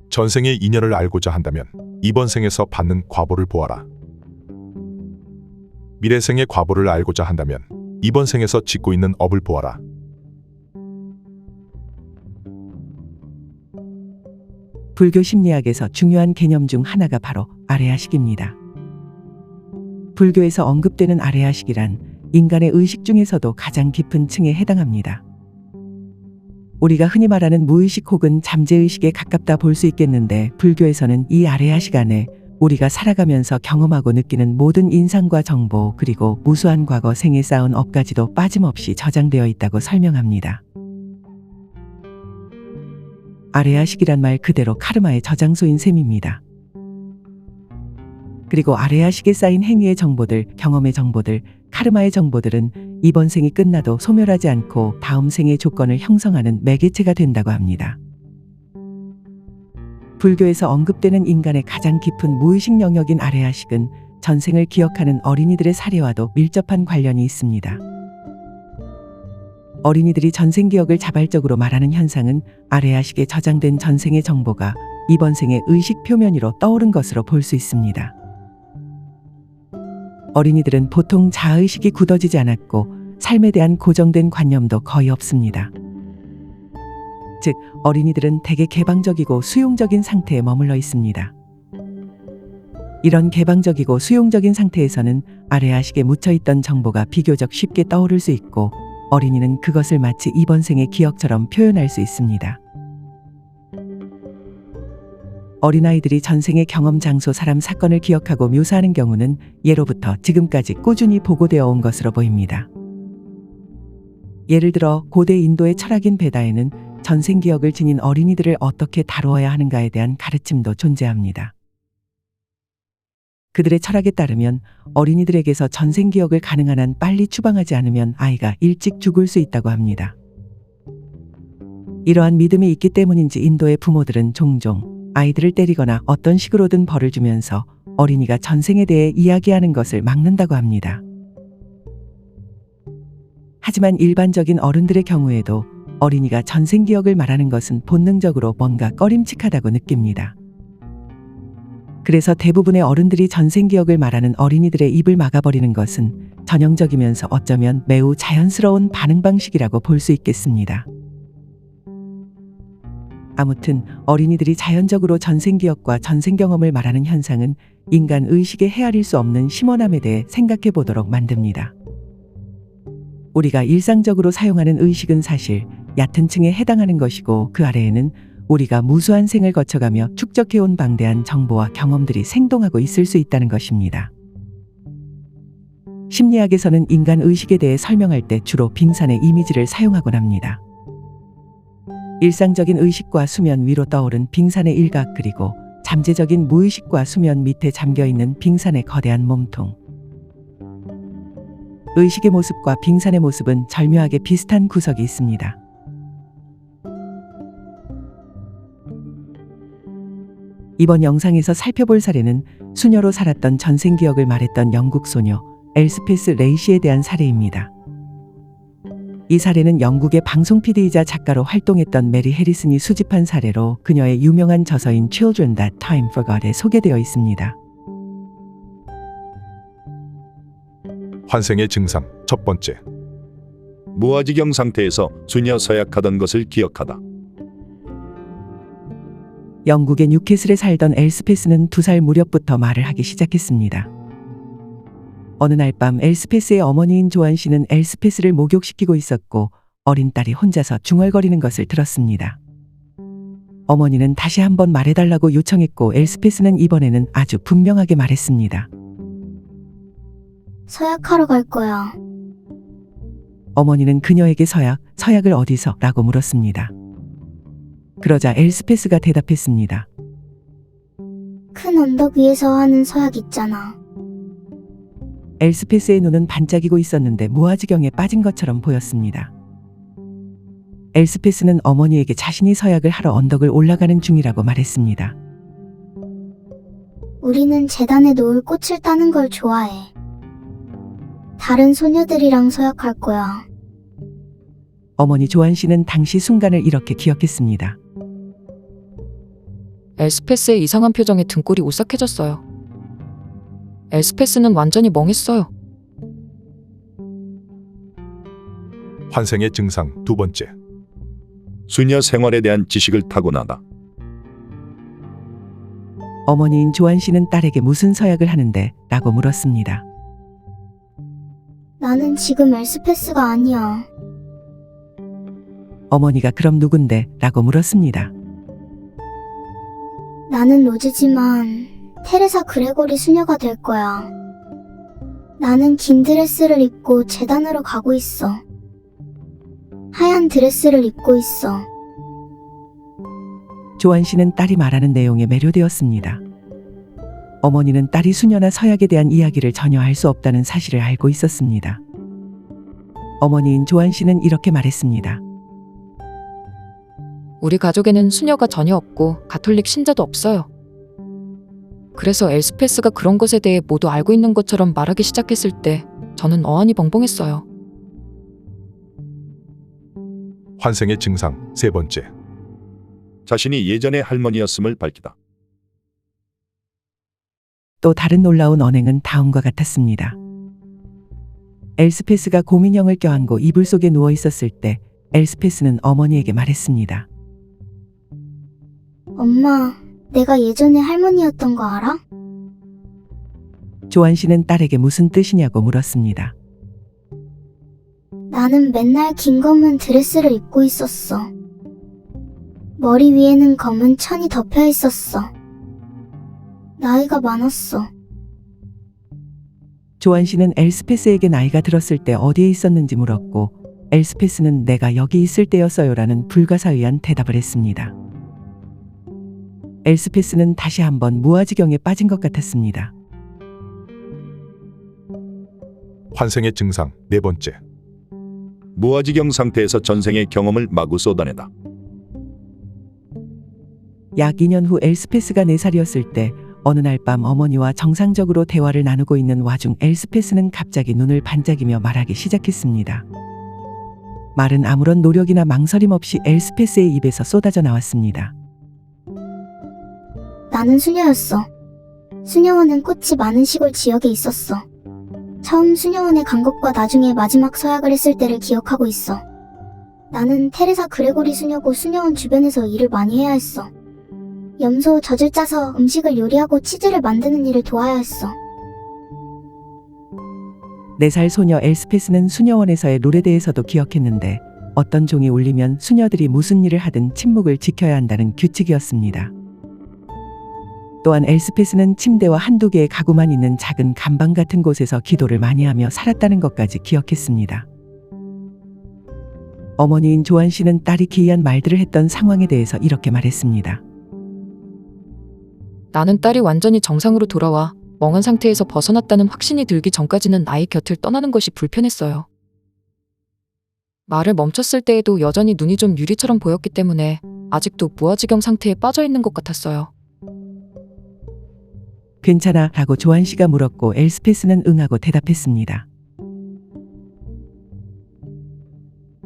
전생의 인연을 알고자 한다면 이번 생에서 받는 과보를 보아라. 미래생의 과보를 알고자 한다면 이번 생에서 짓고 있는 업을 보아라. 불교 심리학에서 중요한 개념 중 하나가 바로 아레아식입니다. 불교에서 언급되는 아레아식이란 인간의 의식 중에서도 가장 깊은 층에 해당합니다. 우리가 흔히 말하는 무의식 혹은 잠재의식에 가깝다 볼 수 있겠는데, 불교에서는 이 아레아식 안에 우리가 살아가면서 경험하고 느끼는 모든 인상과 정보, 그리고 무수한 과거 생에 쌓은 업까지도 빠짐없이 저장되어 있다고 설명합니다. 아레아식이란 말 그대로 카르마의 저장소인 셈입니다. 그리고 아레아식에 쌓인 행위의 정보들, 경험의 정보들, 카르마의 정보들은 이번 생이 끝나도 소멸하지 않고 다음 생의 조건을 형성하는 매개체가 된다고 합니다. 불교에서 언급되는 인간의 가장 깊은 무의식 영역인 아레아식은 전생을 기억하는 어린이들의 사례와도 밀접한 관련이 있습니다. 어린이들이 전생 기억을 자발적으로 말하는 현상은 아레아식에 저장된 전생의 정보가 이번 생의 의식 표면 위로 떠오른 것으로 볼 수 있습니다. 어린이들은 보통 자아의식이 굳어지지 않았고 삶에 대한 고정된 관념도 거의 없습니다. 즉, 어린이들은 대개 개방적이고 수용적인 상태에 머물러 있습니다. 이런 개방적이고 수용적인 상태에서는 아레아식에 묻혀있던 정보가 비교적 쉽게 떠오를 수 있고, 어린이는 그것을 마치 이번 생의 기억처럼 표현할 수 있습니다. 어린아이들이 전생의 경험, 장소, 사람, 사건을 기억하고 묘사하는 경우는 예로부터 지금까지 꾸준히 보고되어 온 것으로 보입니다. 예를 들어 고대 인도의 철학인 베다에는 전생 기억을 지닌 어린이들을 어떻게 다루어야 하는가에 대한 가르침도 존재합니다. 그들의 철학에 따르면 어린이들에게서 전생 기억을 가능한 한 빨리 추방하지 않으면 아이가 일찍 죽을 수 있다고 합니다. 이러한 믿음이 있기 때문인지 인도의 부모들은 종종 아이들을 때리거나 어떤 식으로든 벌을 주면서 어린이가 전생에 대해 이야기하는 것을 막는다고 합니다. 하지만 일반적인 어른들의 경우에도 어린이가 전생 기억을 말하는 것은 본능적으로 뭔가 꺼림칙하다고 느낍니다. 그래서 대부분의 어른들이 전생 기억을 말하는 어린이들의 입을 막아버리는 것은 전형적이면서 어쩌면 매우 자연스러운 반응 방식이라고 볼 수 있겠습니다. 아무튼 어린이들이 자연적으로 전생 기억과 전생 경험을 말하는 현상은 인간 의식에 헤아릴 수 없는 심오함에 대해 생각해 보도록 만듭니다. 우리가 일상적으로 사용하는 의식은 사실 얕은 층에 해당하는 것이고, 그 아래에는 우리가 무수한 생을 거쳐가며 축적해온 방대한 정보와 경험들이 생동하고 있을 수 있다는 것입니다. 심리학에서는 인간 의식에 대해 설명할 때 주로 빙산의 이미지를 사용하곤 합니다. 일상적인 의식과 수면 위로 떠오른 빙산의 일각, 그리고 잠재적인 무의식과 수면 밑에 잠겨있는 빙산의 거대한 몸통. 의식의 모습과 빙산의 모습은 절묘하게 비슷한 구석이 있습니다. 이번 영상에서 살펴볼 사례는 수녀로 살았던 전생 기억을 말했던 영국 소녀 엘스페스 레이시에 대한 사례입니다. 이 사례는 영국의 방송 PD이자 작가로 활동했던 메리 해리슨이 수집한 사례로 그녀의 유명한 저서인 Children That Time Forgot에 소개되어 있습니다. 환생의 증상 첫 번째. 무아지경 상태에서 수녀 서약하던 것을 기억하다. 영국의 뉴캐슬에 살던 엘스페스는 2살 무렵부터 말을 하기 시작했습니다. 어느 날 밤 엘스페스의 어머니인 조안 씨는 엘스페스를 목욕시키고 있었고 어린 딸이 혼자서 중얼거리는 것을 들었습니다. 어머니는 다시 한번 말해달라고 요청했고 엘스페스는 이번에는 아주 분명하게 말했습니다. 서약하러 갈 거야. 어머니는 그녀에게 서약을 어디서? 라고 물었습니다. 그러자 엘스페스가 대답했습니다. 큰 언덕 위에서 하는 서약 있잖아. 엘스페스의 눈은 반짝이고 있었는데 무아지경에 빠진 것처럼 보였습니다. 엘스페스는 어머니에게 자신이 서약을 하러 언덕을 올라가는 중이라고 말했습니다. 우리는 재단에 놓을 꽃을 따는 걸 좋아해. 다른 소녀들이랑 서약할 거야. 어머니 조한 씨는 당시 순간을 이렇게 기억했습니다. 엘스페스의 이상한 표정에 등골이 오싹해졌어요. 엘스페스는 완전히 멍했어요. 환생의 증상 두 번째. 수녀 생활에 대한 지식을 타고나다. 어머니인 조한 씨는 딸에게 무슨 서약을 하는데? 라고 물었습니다. 나는 지금 엘스페스가 아니야. 어머니가 그럼 누군데? 라고 물었습니다. 나는 로즈지만 테레사 그레고리 수녀가 될 거야. 나는 긴 드레스를 입고 재단으로 가고 있어. 하얀 드레스를 입고 있어. 조한 씨는 딸이 말하는 내용에 매료되었습니다. 어머니는 딸이 수녀나 서약에 대한 이야기를 전혀 알 수 없다는 사실을 알고 있었습니다. 어머니인 조한 씨는 이렇게 말했습니다. 우리 가족에는 수녀가 전혀 없고 가톨릭 신자도 없어요. 그래서 엘스페스가 그런 것에 대해 모두 알고 있는 것처럼 말하기 시작했을 때 저는 어안이 벙벙했어요. 환생의 증상 세 번째. 자신이 예전의 할머니였음을 밝히다. 또 다른 놀라운 언행은 다음과 같았습니다. 엘스페스가 곰인형을 껴안고 이불 속에 누워 있었을 때 엘스페스는 어머니에게 말했습니다. 엄마, 내가 예전에 할머니였던 거 알아? 조한 씨는 딸에게 무슨 뜻이냐고 물었습니다. 나는 맨날 긴 검은 드레스를 입고 있었어. 머리 위에는 검은 천이 덮여 있었어. 나이가 많았어. 조한 씨는 엘스페스에게 나이가 들었을 때 어디에 있었는지 물었고 엘스페스는 내가 여기 있을 때였어요라는 불가사의한 대답을 했습니다. 엘스페스는 다시 한번 무아지경에 빠진 것 같았습니다. 환생의 증상 네 번째. 무아지경 상태에서 전생의 경험을 마구 쏟아내다. 약 2년 후 엘스페스가 4살이었을 때 어느 날 밤 어머니와 정상적으로 대화를 나누고 있는 와중 엘스페스는 갑자기 눈을 반짝이며 말하기 시작했습니다. 말은 아무런 노력이나 망설임 없이 엘스페스의 입에서 쏟아져 나왔습니다. 나는 수녀였어. 수녀원은 꽃이 많은 시골 지역에 있었어. 처음 수녀원에 간 것과 나중에 마지막 서약을 했을 때를 기억하고 있어. 나는 테레사 그레고리 수녀고 수녀원 주변에서 일을 많이 해야 했어. 염소 젖을 짜서 음식을 요리하고 치즈를 만드는 일을 도와야 했어. 4살 소녀 엘스페스는 수녀원에서의 룰에 대해서도 기억했는데 어떤 종이 울리면 수녀들이 무슨 일을 하든 침묵을 지켜야 한다는 규칙이었습니다. 또한 엘스페스는 침대와 한두 개의 가구만 있는 작은 감방 같은 곳에서 기도를 많이 하며 살았다는 것까지 기억했습니다. 어머니인 조한 씨는 딸이 기이한 말들을 했던 상황에 대해서 이렇게 말했습니다. 나는 딸이 완전히 정상으로 돌아와 멍한 상태에서 벗어났다는 확신이 들기 전까지는 아이 곁을 떠나는 것이 불편했어요. 말을 멈췄을 때에도 여전히 눈이 좀 유리처럼 보였기 때문에 아직도 무아지경 상태에 빠져 있는 것 같았어요. 괜찮아? 라고 조한 씨가 물었고 엘스페스는 응하고 대답했습니다.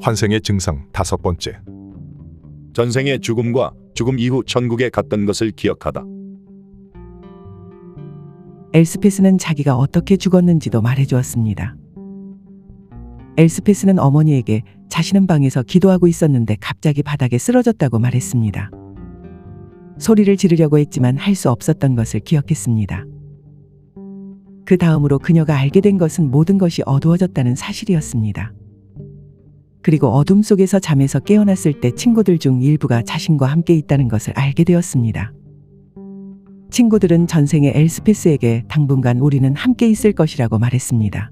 환생의 증상 다섯 번째. 전생의 죽음과 죽음 이후 천국에 갔던 것을 기억하다. 엘스페스는 자기가 어떻게 죽었는지도 말해주었습니다. 엘스페스는 어머니에게 자신은 방에서 기도하고 있었는데 갑자기 바닥에 쓰러졌다고 말했습니다. 소리를 지르려고 했지만 할 수 없었던 것을 기억했습니다. 그 다음으로 그녀가 알게 된 것은 모든 것이 어두워졌다는 사실이었습니다. 그리고 어둠 속에서 잠에서 깨어났을 때 친구들 중 일부가 자신과 함께 있다는 것을 알게 되었습니다. 친구들은 전생에 엘스페스에게 당분간 우리는 함께 있을 것이라고 말했습니다.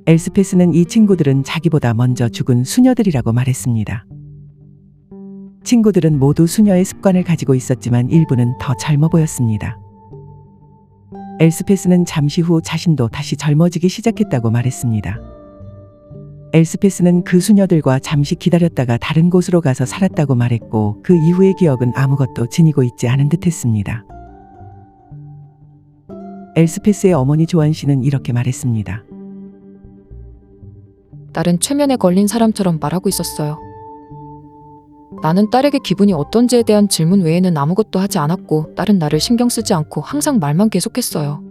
엘스페스는 이 친구들은 자기보다 먼저 죽은 수녀들이라고 말했습니다. 친구들은 모두 수녀의 습관을 가지고 있었지만 일부는 더 젊어 보였습니다. 엘스페스는 잠시 후 자신도 다시 젊어지기 시작했다고 말했습니다. 엘스페스는 그 수녀들과 잠시 기다렸다가 다른 곳으로 가서 살았다고 말했고 그 이후의 기억은 아무것도 지니고 있지 않은 듯했습니다. 엘스페스의 어머니 조한 씨는 이렇게 말했습니다. 딸은 최면에 걸린 사람처럼 말하고 있었어요. 나는 딸에게 기분이 어떤지에 대한 질문 외에는 아무것도 하지 않았고 딸은 나를 신경 쓰지 않고 항상 말만 계속했어요.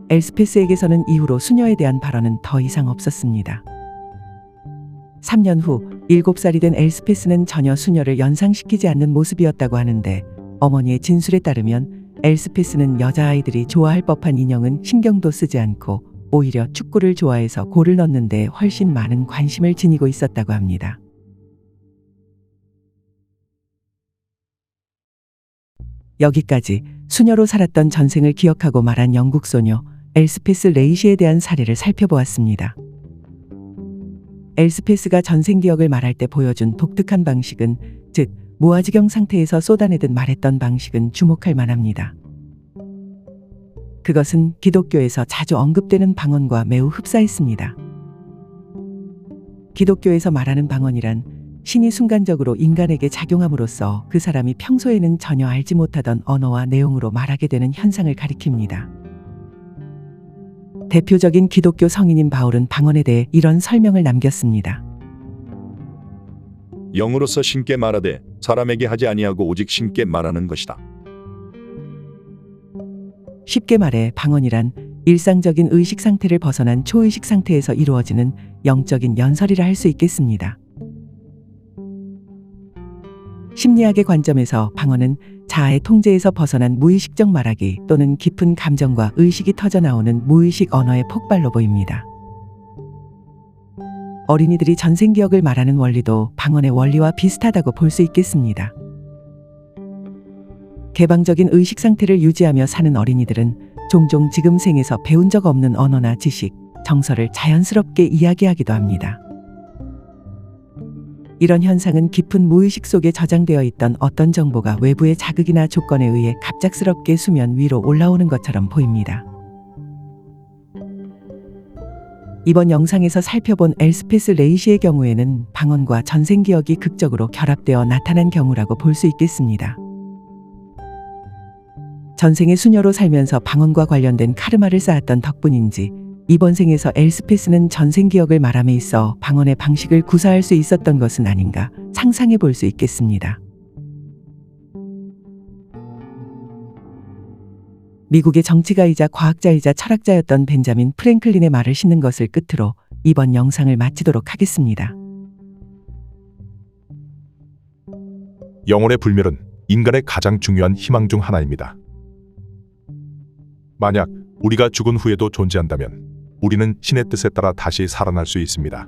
엘스페스에게서는 이후로 수녀에 대한 발언은 더 이상 없었습니다. 3년 후 7살이 된 엘스페스는 전혀 수녀를 연상시키지 않는 모습이었다고 하는데 어머니의 진술에 따르면 엘스페스는 여자아이들이 좋아할 법한 인형은 신경도 쓰지 않고 오히려 축구를 좋아해서 골을 넣는 데 훨씬 많은 관심을 지니고 있었다고 합니다. 여기까지 수녀로 살았던 전생을 기억하고 말한 영국 소녀 엘스페스 레이시에 대한 사례를 살펴보았습니다. 엘스페스가 전생 기억을 말할 때 보여준 독특한 방식은, 즉 무아지경 상태에서 쏟아내듯 말했던 방식은 주목할 만합니다. 그것은 기독교에서 자주 언급되는 방언과 매우 흡사했습니다. 기독교에서 말하는 방언이란 신이 순간적으로 인간에게 작용함으로써 그 사람이 평소에는 전혀 알지 못하던 언어와 내용으로 말하게 되는 현상을 가리킵니다. 대표적인 기독교 성인인 바울은 방언에 대해 이런 설명을 남겼습니다. 영으로서 신께 말하되 사람에게 하지 아니하고 오직 신께 말하는 것이다. 쉽게 말해 방언이란 일상적인 의식 상태를 벗어난 초의식 상태에서 이루어지는 영적인 연설이라 할 수 있겠습니다. 심리학의 관점에서 방언은 자아의 통제에서 벗어난 무의식적 말하기 또는 깊은 감정과 의식이 터져나오는 무의식 언어의 폭발로 보입니다. 어린이들이 전생 기억을 말하는 원리도 방언의 원리와 비슷하다고 볼 수 있겠습니다. 개방적인 의식 상태를 유지하며 사는 어린이들은 종종 지금 생에서 배운 적 없는 언어나 지식, 정서를 자연스럽게 이야기하기도 합니다. 이런 현상은 깊은 무의식 속에 저장되어 있던 어떤 정보가 외부의 자극이나 조건에 의해 갑작스럽게 수면 위로 올라오는 것처럼 보입니다. 이번 영상에서 살펴본 엘스페스 레이시의 경우에는 방언과 전생 기억이 극적으로 결합되어 나타난 경우라고 볼 수 있겠습니다. 전생의 수녀로 살면서 방언과 관련된 카르마를 쌓았던 덕분인지 이번 생에서 엘스페스는 전생 기억을 말함에 있어 방언의 방식을 구사할 수 있었던 것은 아닌가 상상해 볼 수 있겠습니다. 미국의 정치가이자 과학자이자 철학자였던 벤자민 프랭클린의 말을 싣는 것을 끝으로 이번 영상을 마치도록 하겠습니다. 영혼의 불멸은 인간의 가장 중요한 희망 중 하나입니다. 만약 우리가 죽은 후에도 존재한다면 우리는 신의 뜻에 따라 다시 살아날 수 있습니다.